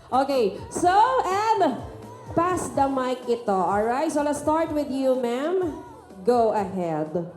Okay, so, and pass the mic ito. Alright, so let's start with you, ma'am. Go ahead.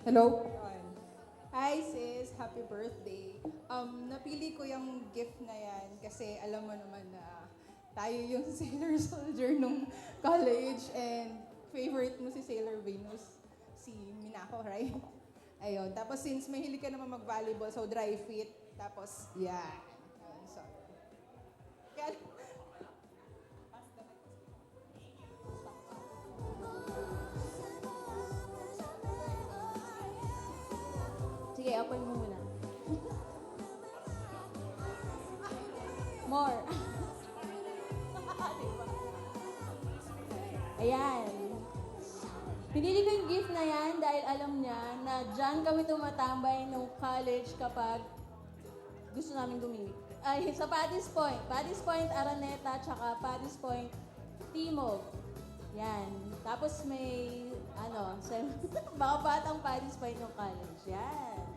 Hello? Hi sis, happy birthday. Napili ko yung gift na yan kasi alam mo naman na tayo yung Sailor Soldier nung college and favorite mo si Sailor Venus, si Minako, right? Ayun, tapos since mahilig ka naman mag-volleyball, so dry fit, tapos yeah. Ayun, so, kaya, Sige, open mo muna. More. Ayan. Pinili ko yung gift na yan dahil alam niya na dyan kami tumatambay nung college kapag gusto namin gumimik. Ay, sa Paddy's Point. Paddy's Point, Araneta, tsaka Paddy's Point, Timog. Yan. Tapos may, mga batang Paddy's Point nung college. Yan.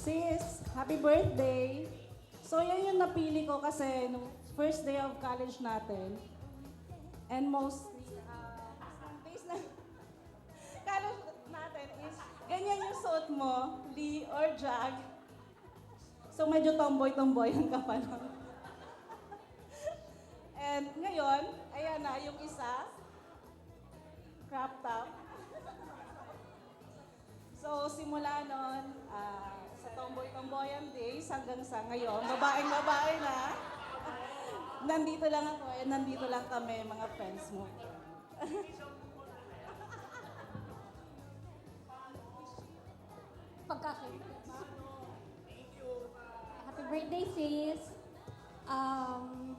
Sis, happy birthday! So, yan yung napili ko kasi nung first day of college natin. And mostly, days na college natin is ganyan yung suot mo, Lee or Jag. So, medyo tomboy-tomboy ang ka pa nun. And ngayon, ayan na, yung isa, crop top. So, simula nun, sa tomboy-tomboyan days hanggang sa ngayon, babaeng-babae na. Nandito lang ako and nandito lang kami, mga friends mo. Pagkakit. Happy birthday, sis. Um,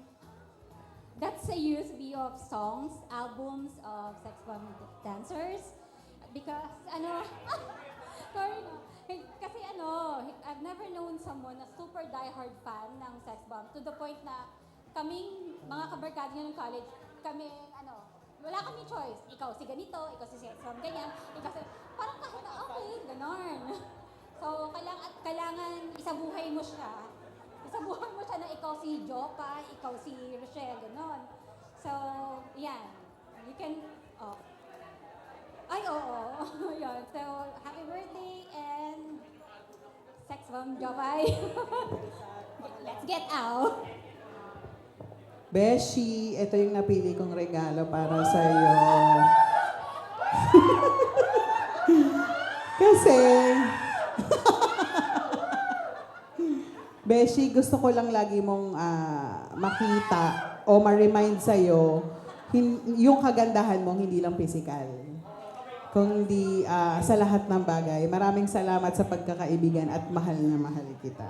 that's a USB of songs, albums of sex bomb dancers. Because, sorry no. Kasi I've never known someone na super diehard fan ng sex bomb to the point na kaming mga kabarkada niya ng college, kami, wala kami choice. Ikaw si ganito, ikaw si sex bomb, ganyan. Ikaw si, parang kahit na okay, ganon. So, kailangan isabuhay mo siya. Isabuhay mo siya na ikaw si Joka, ikaw si Rochelle, ganon. So, yan. You can, ay, oo. Yun. So, happy birthday and sex bomb, Jopay. Let's get out. Beshi, ito yung napili kong regalo para sa iyo. Kasi, Beshi, gusto ko lang lagi mong makita o ma-remind sa'yo yung kagandahan mo, hindi lang physical. Kundi sa lahat ng bagay. Maraming salamat sa pagkakaibigan at mahal na mahal kita.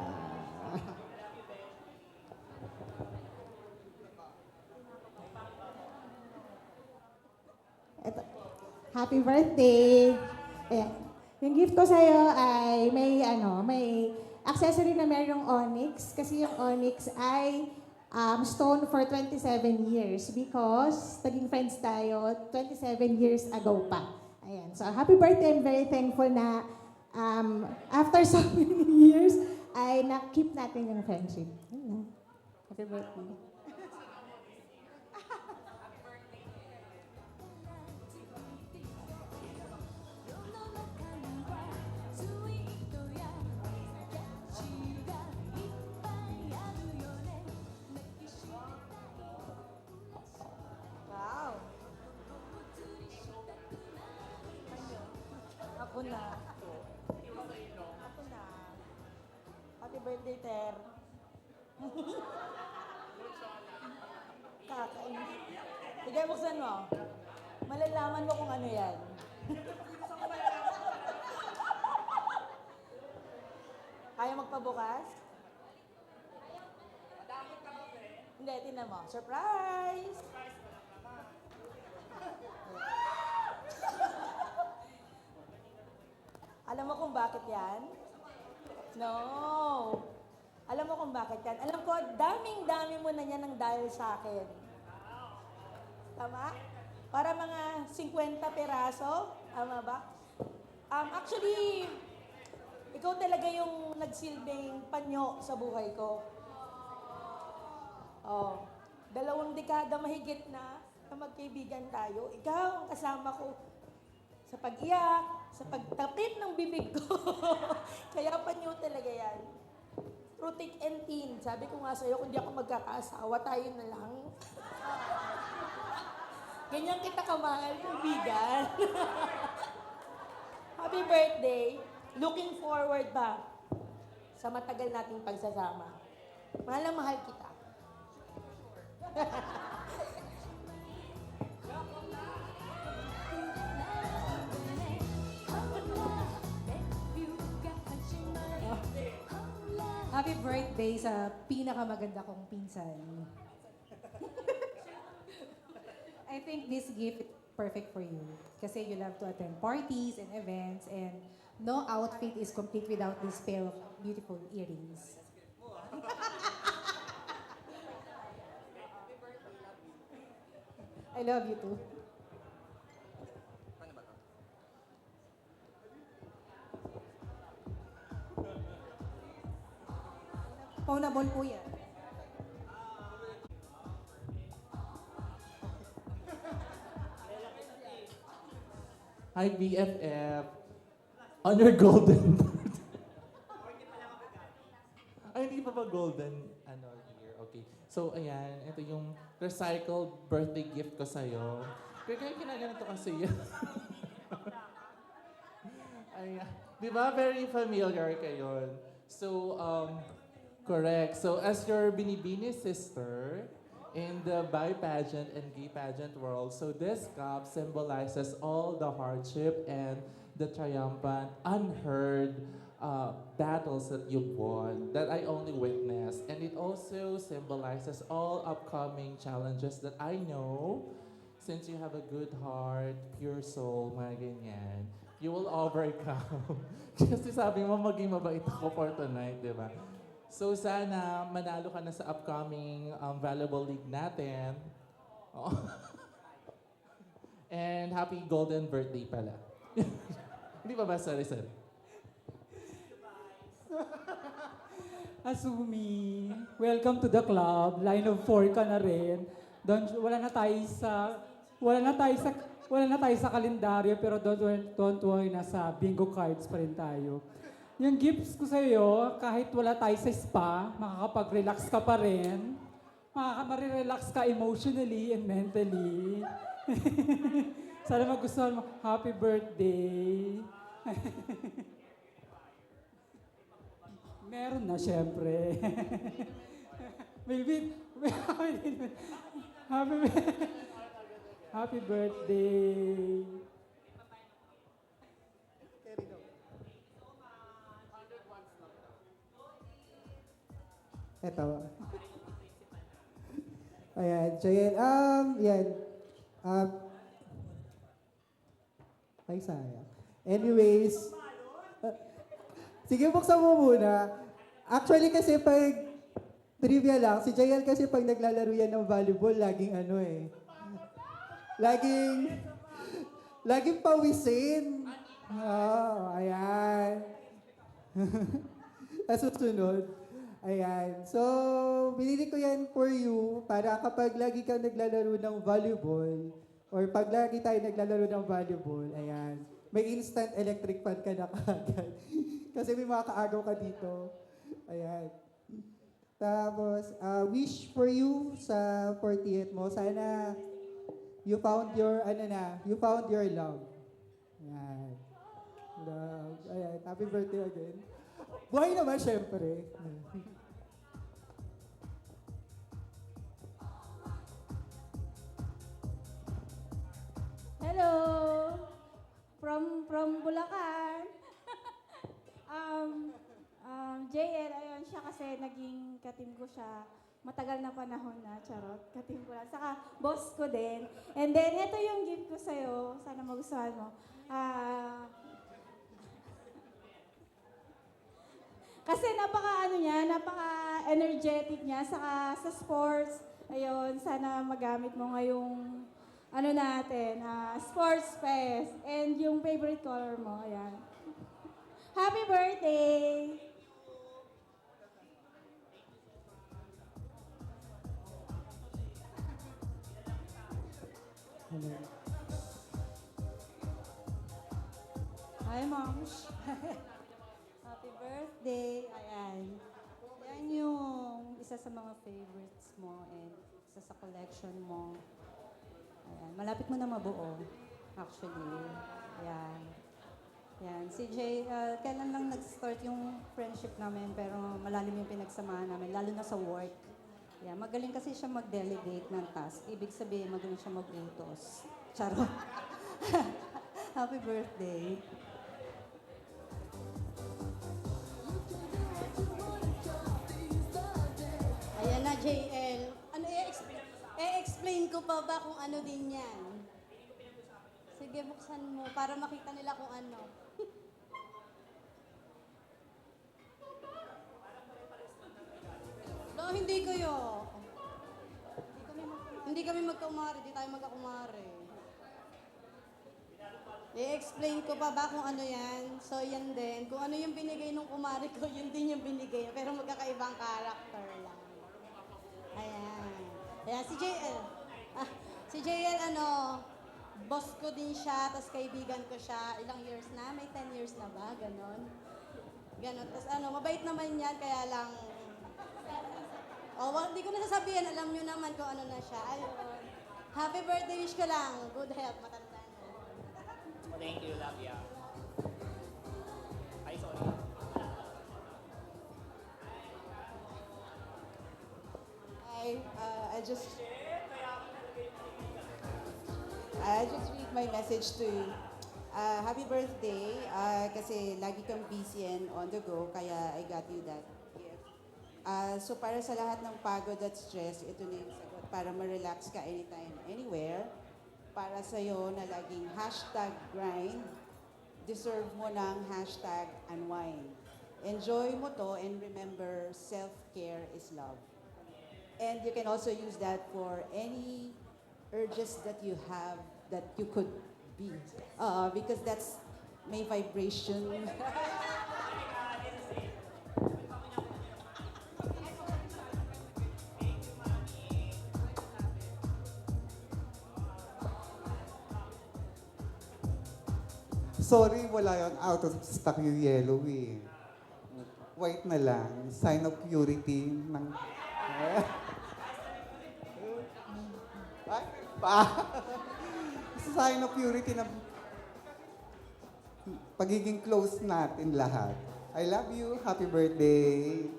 Eto, happy birthday! Ayan. Yung gift ko sa'yo ay may accessory na merong onyx kasi yung onyx ay stone for 27 years because naging friends tayo 27 years ago pa. Ayan. So, happy birthday. I'm very thankful na after so many years ay na-keep natin yung friendship. Ayan. Happy birthday. Wow! Ako na. Ako na. Happy birthday, Ter. Buksan mo. Malalaman mo kung ano yan. Kaya magpabukas? Hindi, tinan mo. Surprise! Alam mo kung bakit yan? No. Alam mo kung bakit yan? Alam ko, daming-dami mo na yan ng dahil sa akin. Tama? Para mga 50 peraso? Tama ba? Actually, ikaw talaga yung nagsilbing panyo sa buhay ko. Oh, 2 dekada mahigit na magkaibigan tayo. Ikaw ang kasama ko sa pag-iyak, sa pagtapit ng bibig ko. Kaya panyo talaga yan. Through thick and thin. Sabi ko nga sa'yo, kung di ako magkakaasawa, tayo na lang. Ganyan kita kamahal, kaibigan. Happy birthday. Looking forward ba sa matagal nating pagsasama. Mahal na mahal kita. Happy birthday sa pinakamaganda kong pinsan. I think this gift is perfect for you kasi you love to attend parties and events and no outfit is complete without this pair of beautiful earrings. I love you too. Paunabol po yan. Hi, BFF. On your golden birthday. Ay, hindi pa ba golden year? Okay. So, ayan. Ito yung recycled birthday gift ko sa'yo. Kaya kinaganito kasi yun. Ayan. Di ba? Very familiar kayo. So, correct. So, as your binibini sister, in the bi pageant and gay pageant world, so this cup symbolizes all the hardship and the triumphant, unheard battles that you've won, that I only witnessed. And it also symbolizes all upcoming challenges that I know, since you have a good heart, pure soul, mga ganyan, you will overcome. Kasi sabi mo, maging mabait ako for tonight, di ba? So sana manalo ka na sa upcoming Valuable League natin. Oh. And happy golden birthday pala. Hindi pa ba? Sorry. Asumi, welcome to the club. Line of 4 ka na rin. Wala na tayo sa kalendaryo pero don't worry, nasa bingo cards pa rin tayo. Yung gifts ko sa iyo, kahit wala tayo sa spa, makakapag-relax ka pa rin. Makakapag-relax ka emotionally and mentally. Sana magustuhan mo. Happy birthday. Meron na, syempre. Happy birthday. Eto. Ayan, Jayen. Yan. Ay, sayang. Anyways. Sige, buksan mo muna. Actually, kasi pag trivia lang, si Jayen kasi pag naglalaro yan ng volleyball, laging laging pawisin. Ayan. Susunod. Ayan. So, binili ko yan for you para kapag lagi kang naglalaro ng volleyball or pag lagi tayo naglalaro ng volleyball, ayan, may instant electric fan ka na kagad. Kasi may mga kaagaw ka dito. Ayan. Tapos, wish for you sa 40th mo. Sana you found your love. Ayan. Love. Ayan. Happy birthday again. Buhay naman, syempre. JL, ayun, siya kasi naging katim ko siya. Matagal na panahon na, charot. Katim ko lang. Saka, boss ko din. And then, ito yung gift ko sa'yo. Sana magustuhan mo. Kasi napaka-energetic niya. Saka sa sports, ayun, sana magamit mo ngayong, sports fest. And yung favorite color mo, ayan. Happy birthday! Hi, Moms. Happy birthday. Ayan. Yan yung isa sa mga favorites mo and isa sa collection mo. Ayan. Malapit mo na mabuo, actually. Ayan. Yan. Si Jay, kailan lang nag-start yung friendship namin pero malalim yung pinagsamahan namin, lalo na sa work. Yan. Magaling kasi siya mag-delegate ng task. Ibig sabihin, magaling siya mag-utos. Charot. Happy birthday. Ayan na, JL. Ano i-explain ko pa ba kung ano din yan? Sige, buksan mo para makita nila kung ano. No, hindi kayo. Hindi kami magkakumare, di tayo magkakumare. I-explain ko pa ba kung ano yan? So, yan din. Kung ano yung binigay nung kumare ko, yun din yung binigay. Pero magkakaibang character lang. Ayan. Ayan, si JL, boss ko din siya, tapos kaibigan ko siya. Ilang years na? May 10 years na ba? Ganon. Tapos mabait naman yan, kaya lang... hindi ko na sasabihin. Alam nyo naman kung ano na siya. Ayun. Happy birthday, wish ko lang. Good health, matanda na. Thank you, love ya. Ay, sorry. I just read my message to you. Happy birthday. Kasi lagi kang busy and on the go, kaya I got you that gift. So para sa lahat ng pagod at stress, ito na yung sagot para ma-relax ka anytime, anywhere. Para sa'yo na laging #grind, deserve mo ng #unwind. Enjoy mo to and remember, self-care is love. And you can also use that for any urges that you have that you could be. Because that's may vibration. Sorry, wala yun. Out of stock yung yellow eh. White na lang. Sign of purity ng... Ay, pa! Sign of purity ng pagiging close natin lahat. I love you. Happy birthday.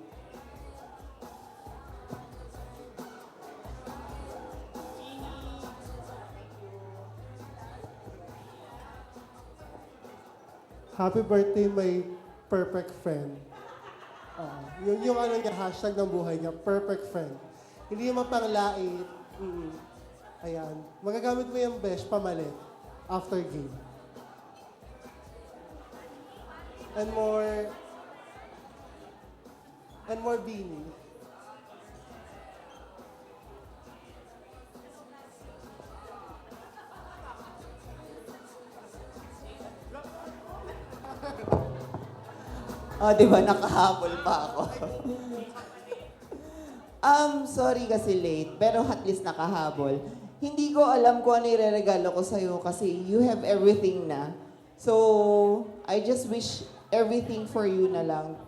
Happy birthday, my perfect friend. Yung niya, hashtag ng buhay niya, perfect friend. Hindi yung mapanglait. Ayan. Magagamit mo yung besh pamalit after game. And more beanie. Di ba nakahabol pa ako? Sorry kasi late, pero at least nakahabol. Hindi ko alam kung ano ireregalo ko sa'yo kasi you have everything na. So, I just wish everything for you na lang.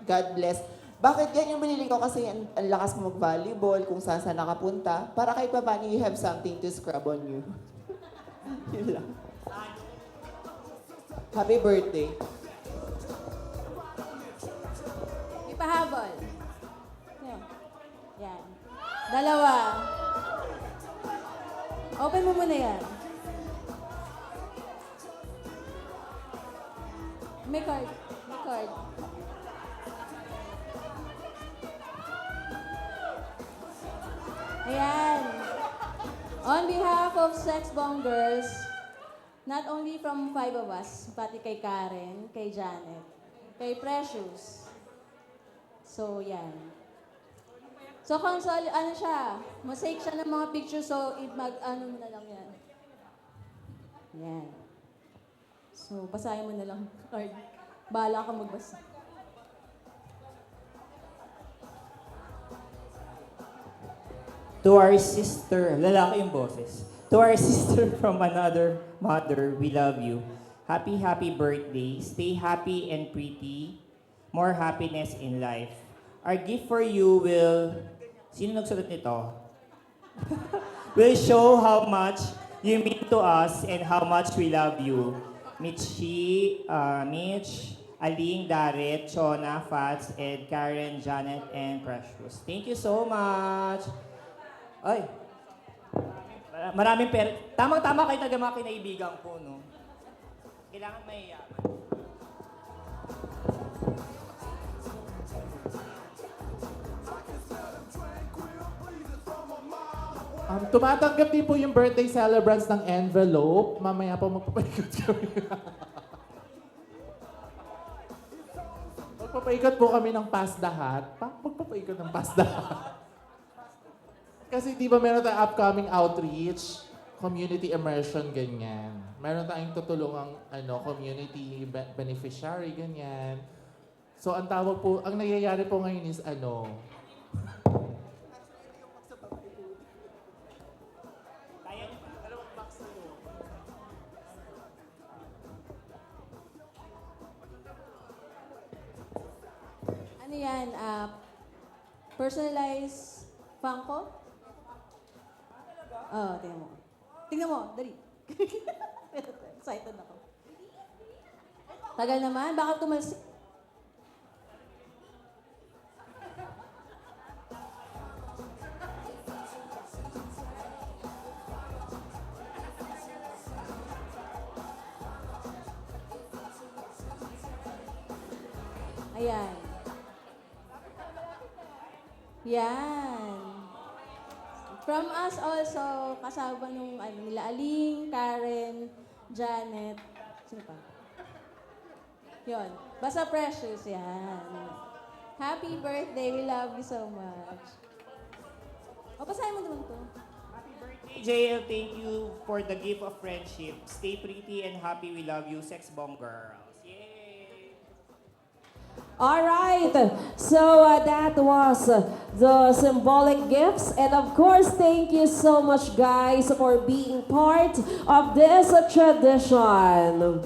God bless. Bakit yan yung binili ko? Kasi ang lakas mo mag-volleyball, kung saan nakapunta. Para kahit pa paano you have something to scrub on you. Yun lang. Happy birthday. Pahabol. Yan. Dalawa. Open mo muna yan. May card. Ayan. On behalf of Sex Bomb Girls, not only from five of us, pati kay Karen, kay Janet, kay Precious. So, yan. So, ano siya, mosaic siya ng mga pictures, so, ano mo na lang yan. Yan. So, basahin mo na lang, card. Bahala ka magbasa. To our sister, lalaki yung boses. To our sister from another mother, we love you. Happy, happy birthday. Stay happy and pretty. More happiness in life. Our gift for you will... Sino nagsulat nito? Will show how much you mean to us and how much we love you. Mitch, Aling, Darit, Chona, Fats, Ed, Karen, Janet, and Precious. Thank you so much. Ay, maraming pera. Tamang-tama kayo taga mga kinaibigan ko, no? Kailangan mayayaman. Tumatanggap din po yung birthday celebrants ng envelope. Mamaya po magpapaikot kami. Magpapaikot po kami ng pass the hat. Magpapaikot ng pass the hat. Kasi di ba meron tayong upcoming outreach, community immersion, ganyan. Meron tayong tutulungang community beneficiary, ganyan. So ang tawag po, ang nangyayari po ngayon is Ano yan? Personalized Funko? Oh, tingnan mo. Tingnan mo, dali. Excited ako. Tagal naman, baka tumalsik. Ayan. Yan. From us also, kasama nung nila Aling, Karen, Janet, sino pa? Yun. Basta Precious, yan. Happy birthday, we love you so much. O, basahin mo naman to. JL, thank you for the gift of friendship. Stay pretty and happy, we love you, Sex Bomb Girls. All right, so that was the symbolic gifts. And of course, thank you so much, guys, for being part of this tradition.